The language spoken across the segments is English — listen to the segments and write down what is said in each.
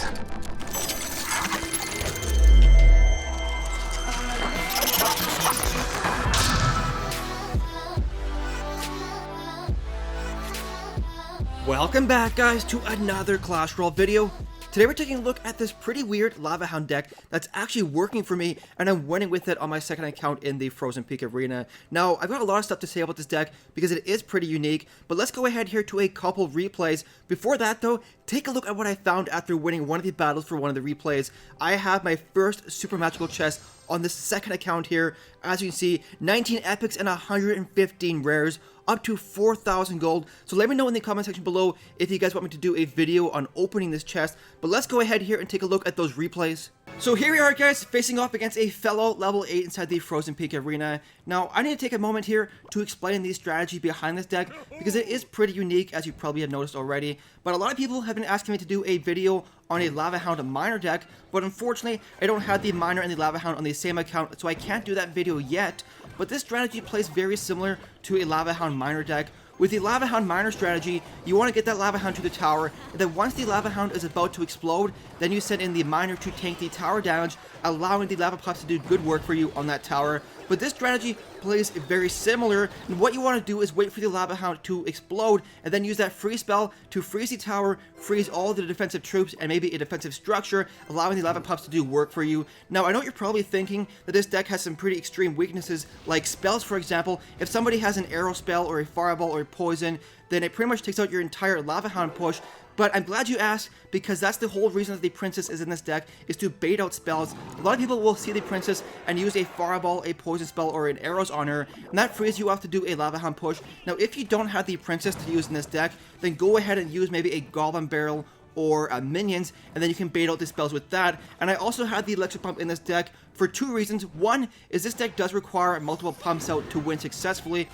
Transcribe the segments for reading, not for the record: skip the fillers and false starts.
LAVAFREEZE. Welcome back, guys, to another Clash Royale video. Today we're taking a look at this pretty weird Lava Hound deck that's actually working for me, and I'm winning with it on my second account in the Frozen Peak Arena. Now, I've got a lot of stuff to say about this deck because it is pretty unique, but let's go ahead here to a couple replays. Before that, though, take a look at what I found after winning one of the battles for one of the replays. I have my first super magical chest on the second account here. As you can see, 19 epics and 115 rares, up to 4,000 gold. So let me know in the comment section below if you guys want me to do a video on opening this chest. But let's go ahead here and take a look at those replays. So here we are, guys, facing off against a fellow level 8 inside the Frozen Peak Arena. Now, I need to take a moment here to explain the strategy behind this deck because it is pretty unique, as you probably have noticed already. But a lot of people have been asking me to do a video on a Lava Hound miner deck, but unfortunately, I don't have the miner and the Lava Hound on the same account, so I can't do that video yet. But this strategy plays very similar to a Lava Hound miner deck. With the Lava Hound miner strategy, you want to get that Lava Hound to the tower, and then once the Lava Hound is about to explode, then you send in the miner to tank the tower damage, allowing the lava pups to do good work for you on that tower. But this strategy plays very similar, and what you want to do is wait for the Lava Hound to explode, and then use that freeze spell to freeze the tower, freeze all the defensive troops, and maybe a defensive structure, allowing the lava pups to do work for you. Now, I know you're probably thinking that this deck has some pretty extreme weaknesses, like spells, for example. If somebody has an arrow spell, or a fireball, or a poison, then it pretty much takes out your entire Lava Hound push. But I'm glad you asked, because that's the whole reason that the princess is in this deck, is to bait out spells. A lot of people will see the princess and use a fireball, a poison spell, or an arrows on her, and that frees you off to do a Lava Hound push. Now, if you don't have the princess to use in this deck, then go ahead and use maybe a goblin barrel or minions, and then you can bait out the spells with that. And I also have the electric pump in this deck for two reasons. One is this deck does require multiple pumps out to win successfully.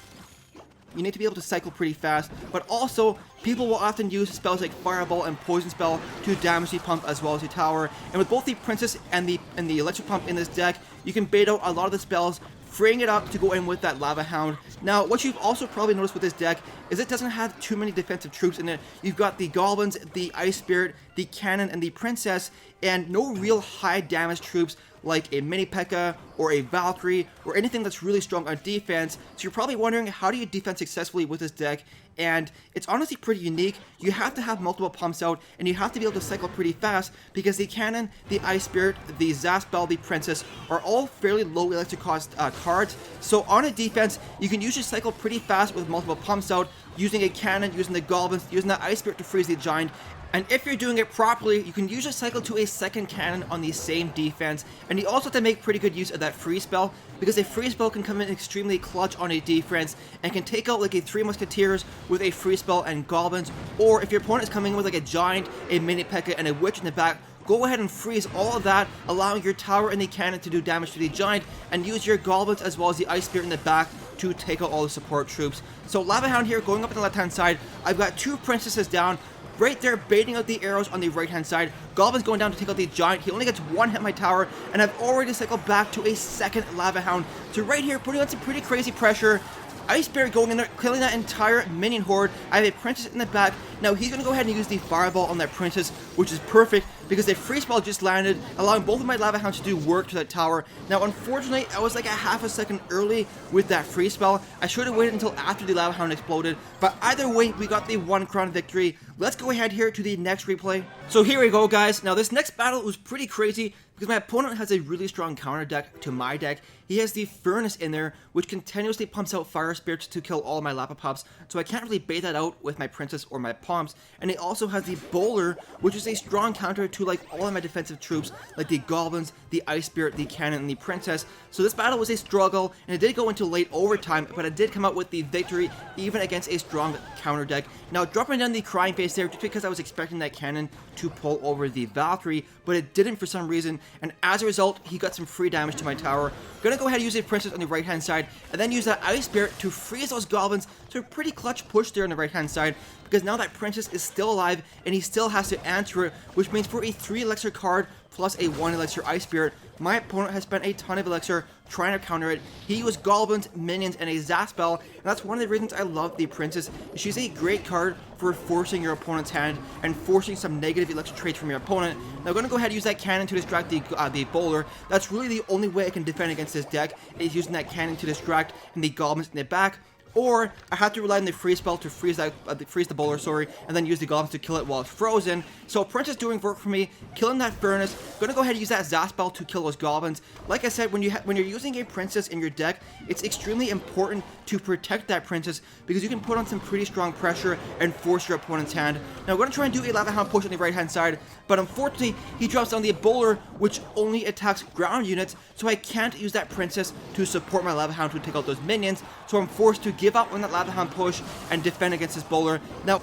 You need to be able to cycle pretty fast, but also people will often use spells like Fireball and Poison Spell to damage the pump as well as the tower. And with both the Princess and the Electric Pump in this deck, you can bait out a lot of the spells, freeing it up to go in with that Lava Hound. Now, what you've also probably noticed with this deck is it doesn't have too many defensive troops in it. You've got the Goblins, the Ice Spirit, the Cannon, and the Princess, and no real high damage troops like a Mini P.E.K.K.A. or a Valkyrie or anything that's really strong on defense. So you're probably wondering, how do you defend successfully with this deck? And it's honestly pretty unique. You have to have multiple pumps out, and you have to be able to cycle pretty fast, because the Cannon, the Ice Spirit, the Zaspel, the Princess are all fairly low electric cost cards. So on a defense, you can usually cycle pretty fast with multiple pumps out, using a Cannon, using the Goblins, using the Ice Spirit to freeze the Giant. And if you're doing it properly, you can usually cycle to a second cannon on the same defense. And you also have to make pretty good use of that freeze spell, because a freeze spell can come in extremely clutch on a defense and can take out like a 3 Musketeers with a freeze spell and Goblins. Or if your opponent is coming in with like a Giant, a Mini P.E.K.K.A. and a Witch in the back, go ahead and freeze all of that, allowing your tower and the cannon to do damage to the Giant, and use your Goblins as well as the Ice Spirit in the back to take out all the support troops. So Lava Hound here, going up on the left hand side, I've got two Princesses down, right there baiting out the arrows on the right hand side. Goblin's going down to take out the Giant. He only gets one hit my tower, and I've already cycled back to a second Lava Hound. So right here, putting on some pretty crazy pressure. Ice Spirit going in there, killing that entire minion horde. I have a Princess in the back. Now he's going to go ahead and use the Fireball on that Princess, which is perfect because the Freeze Spell just landed, allowing both of my Lava Hounds to do work to that tower. Now unfortunately, I was like a half a second early with that Freeze Spell. I should have waited until after the Lava Hound exploded, but either way, we got the 1 crown victory. Let's go ahead here to the next replay. So here we go, guys. Now this next battle was pretty crazy, because my opponent has a really strong counter deck to my deck. He has the Furnace in there, which continuously pumps out Fire Spirits to kill all of my Lava Pups, so I can't really bait that out with my Princess or my Pumps. And he also has the Bowler, which is a strong counter to like all of my defensive troops, like the Goblins, the Ice Spirit, the Cannon, and the Princess. So this battle was a struggle, and it did go into late overtime, but I did come out with the victory, even against a strong counter deck. Now, dropping down the Crying Face there, just because I was expecting that Cannon to pull over the Valkyrie, but it didn't for some reason, and as a result, he got some free damage to my tower. Gonna go ahead and use a Princess on the right hand side, and then use that Ice Spirit to freeze those Goblins. So a pretty clutch push there on the right hand side, because now that Princess is still alive, and he still has to answer it, which means for a 3 elixir card plus a 1 elixir Ice Spirit, my opponent has spent a ton of elixir trying to counter it. He used goblins, minions, and a Zap spell, and that's one of the reasons I love the princess. She's a great card for forcing your opponent's hand and forcing some negative elixir traits from your opponent. Now I'm going to go ahead and use that cannon to distract the bowler. That's really the only way I can defend against this deck, is using that cannon to distract and the goblins in the back. Or I have to rely on the freeze spell to freeze the bowler, sorry, and then use the goblins to kill it while it's frozen. So Princess doing work for me, killing that furnace. Gonna go ahead and use that Zap spell to kill those goblins. Like I said, when you're using a princess in your deck, it's extremely important to protect that princess because you can put on some pretty strong pressure and force your opponent's hand. Now we're gonna try and do a Lava Hound push on the right hand side, but unfortunately he drops down the bowler, which only attacks ground units, so I can't use that princess to support my Lava Hound to take out those minions. So I'm forced to give up on that Lava Hound push and defend against this bowler. Now,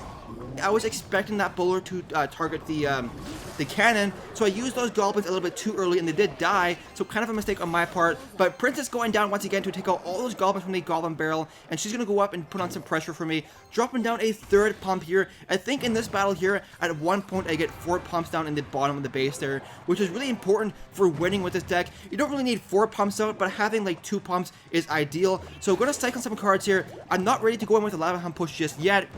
I was expecting that bowler to target the cannon, so I used those goblins a little bit too early and they did die, so kind of a mistake on my part. But Princess going down once again to take out all those goblins from the goblin barrel, and she's going to go up and put on some pressure for me, dropping down a third pump here. I think in this battle here, at one point I get 4 pumps down in the bottom of the base there, which is really important for winning with this deck. You don't really need 4 pumps out, but having like 2 pumps is ideal. So I'm going to cycle some cards here. I'm not ready to go in with the Lava Hound push just yet,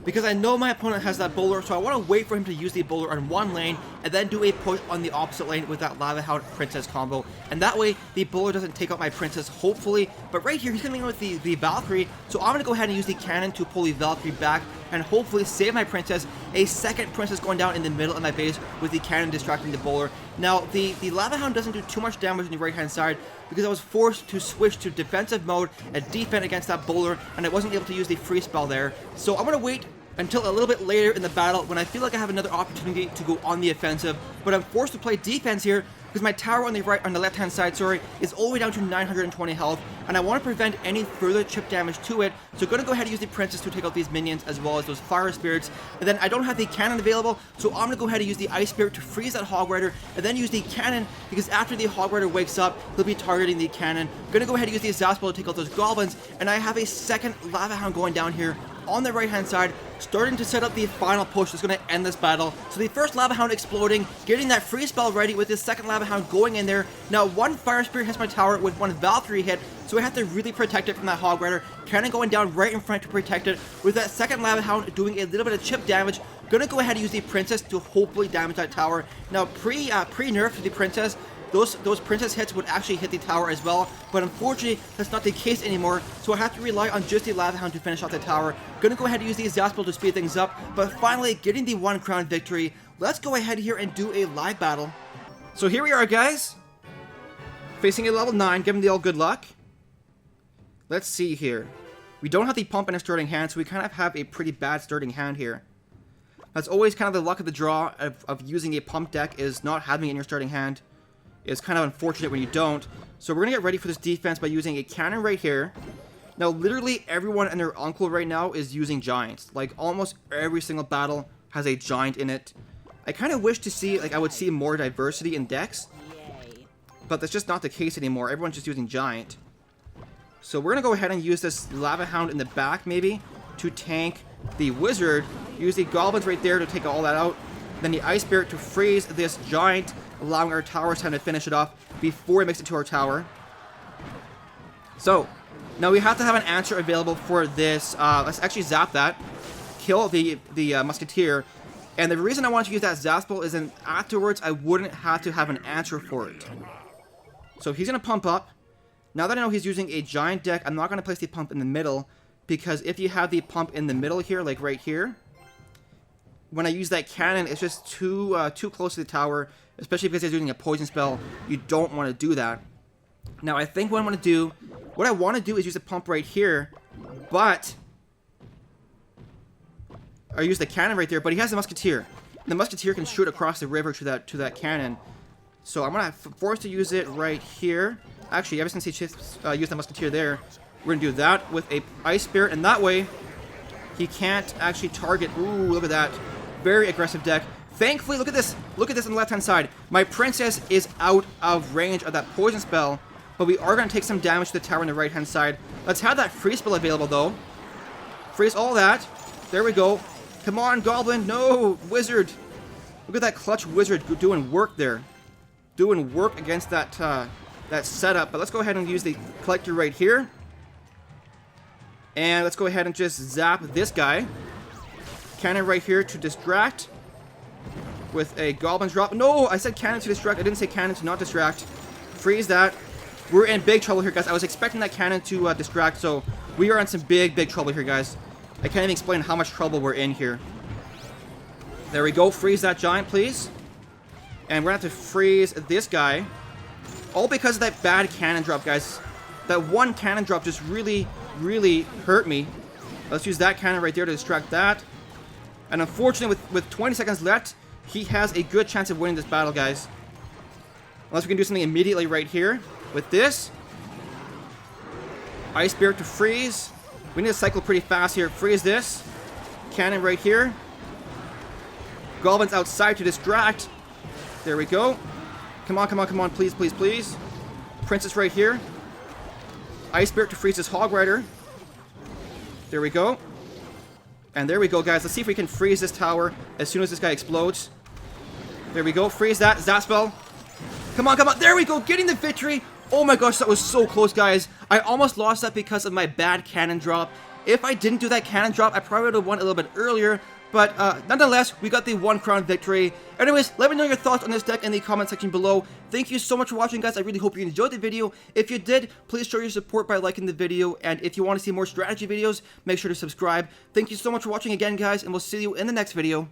because I know my opponent has that bowler, so I want to wait for him to use the bowler on one lane and then do a push on the opposite lane with that Lava Hound Princess combo. And that way, the bowler doesn't take out my Princess, hopefully. But right here, he's coming in with the Valkyrie, so I'm going to go ahead and use the cannon to pull the Valkyrie back and hopefully save my Princess. A second Princess going down in the middle of my base with the cannon distracting the bowler. Now, the Lava Hound doesn't do too much damage on the right-hand side because I was forced to switch to defensive mode and defend against that bowler, and I wasn't able to use the free spell there. So I'm going to wait until a little bit later in the battle when I feel like I have another opportunity to go on the offensive, but I'm forced to play defense here because my tower on the left-hand side, sorry, is all the way down to 920 health, and I want to prevent any further chip damage to it. So I'm going to go ahead and use the Princess to take out these minions as well as those Fire Spirits. And then I don't have the cannon available, so I'm going to go ahead and use the Ice Spirit to freeze that Hog Rider, and then use the cannon because after the Hog Rider wakes up, he'll be targeting the cannon. I'm going to go ahead and use the Zap spell to take out those goblins, and I have a second Lava Hound going down here on the right-hand side, starting to set up the final push that's going to end this battle. So the first Lava Hound exploding, getting that free spell ready with this second Lava Hound going in there. Now one Fire Spirit hits my tower with one Valkyrie hit, so I have to really protect it from that Hog Rider. Cannon going down right in front to protect it, with that second Lava Hound doing a little bit of chip damage. Gonna go ahead and use the Princess to hopefully damage that tower. Now pre-nerf to the Princess, those Princess hits would actually hit the tower as well, but unfortunately that's not the case anymore, so I have to rely on just the Lava Hound to finish off the tower. Gonna go ahead and use the Zap spell to speed things up, but finally getting the 1 crown victory. Let's go ahead here and do a live battle. So here we are, guys, facing a level 9, giving the all good luck. Let's see here. We don't have the pump in our starting hand, so we kind of have a pretty bad starting hand here. That's always kind of the luck of the draw of using a pump deck, is not having it in your starting hand. It's kind of unfortunate when you don't. So we're going to get ready for this defense by using a cannon right here. Now, literally everyone and their uncle right now is using giants. Like, almost every single battle has a giant in it. I kind of wish to see, like, I would see more diversity in decks. But that's just not the case anymore. Everyone's just using giant. So we're going to go ahead and use this Lava Hound in the back, maybe, to tank the Wizard. Use the Goblins right there to take all that out. Then the Ice Spirit to freeze this giant, allowing our tower's time to finish it off before it makes it to our tower. So, now we have to have an answer available for this. Let's actually zap that. Kill the Musketeer. And the reason I want to use that Zap spell is then afterwards I wouldn't have to have an answer for it. So he's going to pump up. Now that I know he's using a giant deck, I'm not going to place the pump in the middle, because if you have the pump in the middle here, like right here, when I use that cannon, it's just too close to the tower, especially because he's using a poison spell. You don't want to do that. Now, I think what I want to do is use a pump right here, but I use the cannon right there, but he has the Musketeer. The Musketeer can shoot across the river to that cannon. So I'm going to force to use it right here. Actually, ever since he used the Musketeer there, we're going to do that with a Ice Spirit, and that way he can't actually target. Ooh, look at that. Very aggressive deck. Thankfully, look at this. Look at this on the left-hand side. My Princess is out of range of that poison spell, but we are going to take some damage to the tower on the right-hand side. Let's have that freeze spell available, though. Freeze all that. There we go. Come on, Goblin. No, Wizard. Look at that clutch Wizard doing work there. doing work against that that setup. But let's go ahead and use the collector right here. And let's go ahead and just zap this guy. Cannon right here to distract. With a goblin drop. No, I said cannon to distract. I didn't say cannon to not distract. Freeze that. We're in big trouble here, guys. I was expecting that cannon to distract, so we are in some big trouble here, guys. I can't even explain how much trouble we're in here. There we go. Freeze that giant, please. And we're going to have to freeze this guy. All because of that bad cannon drop, guys. That one cannon drop just really hurt me. Let's use that cannon right there to distract that. And unfortunately, with 20 seconds left, he has a good chance of winning this battle, guys. Unless we can do something immediately right here. With this. Ice Spirit to freeze. We need to cycle pretty fast here. Freeze this. Cannon right here. Goblins outside to distract. There we go. Come on, come on, come on. Please, please, please. Princess right here. Ice Spirit to freeze this Hog Rider. There we go. And there we go, guys. Let's see if we can freeze this tower as soon as this guy explodes. There we go. Freeze that. Zap spell. Come on, come on. There we go. Getting the victory. Oh my gosh, that was so close, guys. I almost lost that because of my bad cannon drop. If I didn't do that cannon drop, I probably would have won a little bit earlier. But nonetheless, we got the 1 crown victory. Anyways, let me know your thoughts on this deck in the comment section below. Thank you so much for watching, guys. I really hope you enjoyed the video. If you did, please show your support by liking the video. And if you want to see more strategy videos, make sure to subscribe. Thank you so much for watching again, guys. And we'll see you in the next video.